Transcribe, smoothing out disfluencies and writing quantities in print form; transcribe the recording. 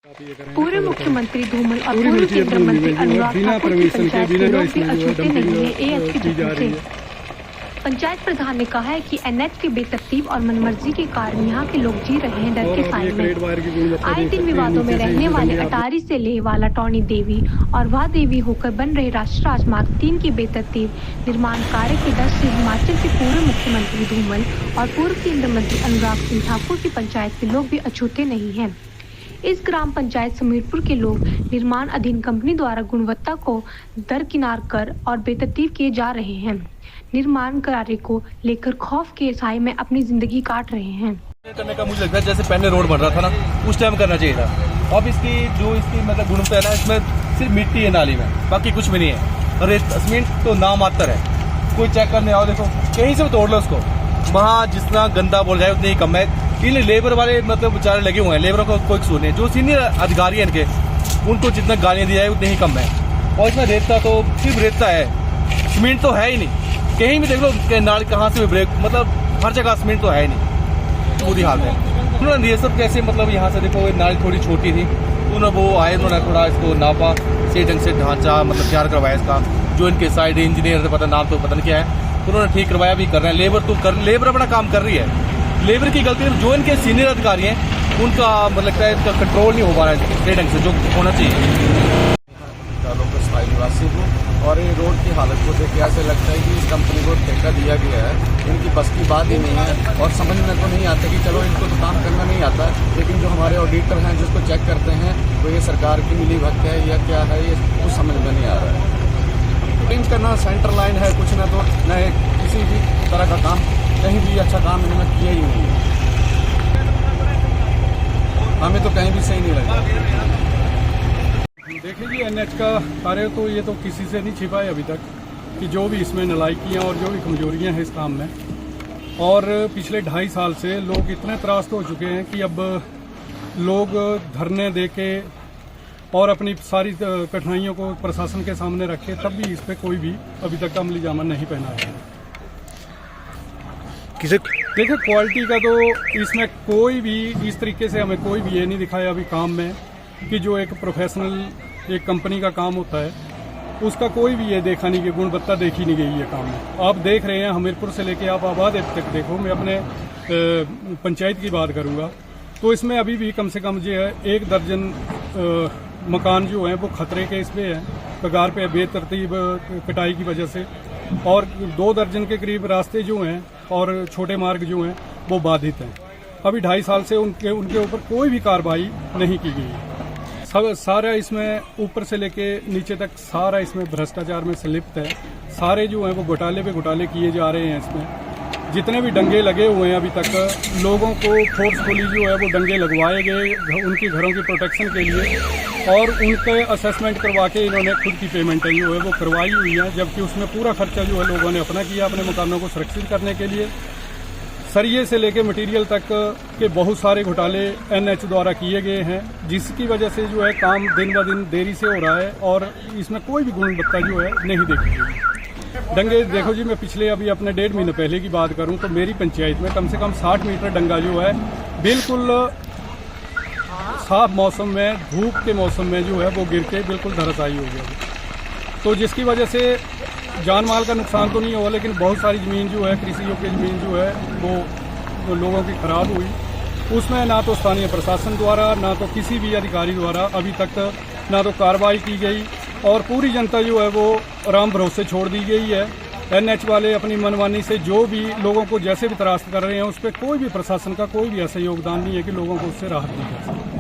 पूर्व मुख्यमंत्री धूमल और पूर्व केंद्रीय मंत्री अनुराग ठाकुर की पंचायत के लोग भी अछूते नहीं है एएसपी से। पंचायत प्रधान ने कहा है कि एनएच के बेतरतीब और मनमर्जी के कारण यहाँ के लोग जी रहे हैं डर के साए में। आए दिन विवादों में रहने वाले अटारी से लेह वाला टौणी देवी और वह देवी होकर बन रहे राष्ट्रीय राजमार्ग 3 की बेतरतीब निर्माण कार्य के डर से हिमाचल के पूर्व मुख्यमंत्री धूमल और पूर्व केंद्रीय मंत्री अनुराग सिंह ठाकुर की पंचायत के लोग भी अछूते नहीं हैं। इस ग्राम पंचायत समीरपुर के लोग निर्माण अधीन कंपनी द्वारा गुणवत्ता को दरकिनार कर और बेतरतीब किए जा रहे हैं। निर्माण कार्य को लेकर खौफ के साए में अपनी जिंदगी काट रहे हैं। करने का मुझे लगता है जैसे पहले रोड बन रहा था ना, उस टाइम करना चाहिए था। अब इसकी मतलब गुणवत्ता है ना, इसमें सिर्फ मिट्टी है नाली में, बाकी कुछ भी नहीं है। और सीमेंट तो नाम मात्र है, कोई चेक करने आओ देखो कहीं से भी तोड़ लो उसको, वहाँ जितना गंदा बोल जाए उतनी ही कम है। इसलिए लेबर वाले मतलब बेचारे लगे हुए हैं, लेबरों को कोई कसूर नहीं। जो सीनियर अधिकारी हैं इनके, उनको जितना गालियाँ दी जाए उतनी ही कम है। और इसमें रेता तो सिर्फ रेता है, सीमेंट तो है ही नहीं। कहीं भी देख लो नाल कहाँ से भी ब्रेक, मतलब हर जगह सीमेंट तो है ही नहीं, बुरी हाल है। उन्होंने ये सब कैसे मतलब यहाँ से देखो नाली थोड़ी छोटी थी, उन्होंने वो आए, उन्होंने थोड़ा इसको नापा, सही ढंग से ढांचा मतलब तैयार करवाया इसका। जो इनके साइड इंजीनियर पता नाम तो पता नहीं क्या है, उन्होंने ठीक करवाया, भी कर रहे हैं। लेबर अपना काम कर रही है। लेबर की गलती है, जो इनके सीनियर अधिकारी हैं उनका मतलब लगता है इनका कंट्रोल नहीं हो पा रहा है सही ढंग से, जो होना चाहिए। स्थायी निवासी हूँ और ये रोड की हालत को देख के ऐसे लगता है कि इस कंपनी को ठेका दिया गया है, इनकी बस की बात ही नहीं है। और समझ में तो नहीं आता कि चलो इनको तो काम करना नहीं आता, लेकिन जो हमारे ऑडिटर हैं जिसको चेक करते हैं तो ये सरकार की मिली भगत है या क्या है, ये कुछ समझ में नहीं आ रहा है। क्लीन करना सेंटर लाइन है, कुछ ना तो न किसी भी तरह का काम, कहीं भी अच्छा काम इन्होंने किया ही नहीं है। हमें तो कहीं भी सही नहीं लगा। देखिए जी, एनएच का कार्य तो ये तो किसी से नहीं छिपा है अभी तक कि जो भी इसमें नालायकियाँ और जो भी कमजोरियाँ हैं इस काम में। और पिछले 2.5 साल से लोग इतने त्रास्त हो चुके हैं कि अब लोग धरने दे के और अपनी सारी कठिनाइयों को प्रशासन के सामने रखे, तब भी इस पर कोई भी अभी तक अमली जामा नहीं पहना है। देखिए, क्वालिटी का तो इसमें कोई भी इस तरीके से हमें कोई भी ये नहीं दिखाया अभी काम में कि जो एक प्रोफेशनल एक कंपनी का काम होता है उसका कोई भी ये देखा नहीं कि गुणवत्ता देखी नहीं गई है काम में। आप देख रहे हैं हमीरपुर से लेके आप आबाद तक देखो, मैं अपने पंचायत की बात करूंगा तो इसमें अभी भी कम से कम जो है 1 दर्जन मकान जो है वो खतरे के इस पे है, कगार पे बेतरतीब कटाई की वजह से। और 2 दर्जन के करीब रास्ते जो हैं और छोटे मार्ग जो हैं वो बाधित हैं। अभी 2.5 साल से उनके ऊपर कोई भी कार्रवाई नहीं की गई। सारा इसमें ऊपर से लेके नीचे तक सारा इसमें भ्रष्टाचार में संलिप्त है। सारे जो हैं वो घोटाले पे घोटाले किए जा रहे हैं। इसमें जितने भी दंगे लगे हुए हैं अभी तक, लोगों को फोर्सफुली जो है वो दंगे लगवाए गए उनके घरों की प्रोटेक्शन के लिए, और उनके असेसमेंट करवा के इन्होंने खुद की पेमेंट जो है वो करवाई हुई है, जबकि उसमें पूरा खर्चा जो है लोगों ने अपना किया अपने मकानों को सुरक्षित करने के लिए। सरिये से लेके मटेरियल तक के बहुत सारे घोटाले एनएच द्वारा किए गए हैं, जिसकी वजह से जो है काम दिन ब दिन देरी से हो रहा है और इसमें कोई भी गुणवत्ता जो है नहीं देखी गई। डंगे देखो जी, मैं पिछले अभी अपने 1.5 महीने पहले की बात करूं तो मेरी पंचायत में कम से कम 60 मीटर डंगा जो है बिल्कुल साफ मौसम में, धूप के मौसम में जो है वो गिर के बिल्कुल धराशायी हो गया। तो जिसकी वजह से जान माल का नुकसान तो नहीं हुआ, लेकिन बहुत सारी ज़मीन जो है, कृषि योग्य ज़मीन जो है वो लोगों की खराब हुई। उसमें ना तो स्थानीय प्रशासन द्वारा, ना तो किसी भी अधिकारी द्वारा अभी तक ना तो कार्रवाई की गई, और पूरी जनता जो है वो आराम भरोसे छोड़ दी गई है। एनएच वाले अपनी मनमानी से जो भी लोगों को जैसे भी त्रास्त कर रहे हैं उस पर कोई भी प्रशासन का कोई भी ऐसा योगदान नहीं है कि लोगों को उससे राहत दी जा सके।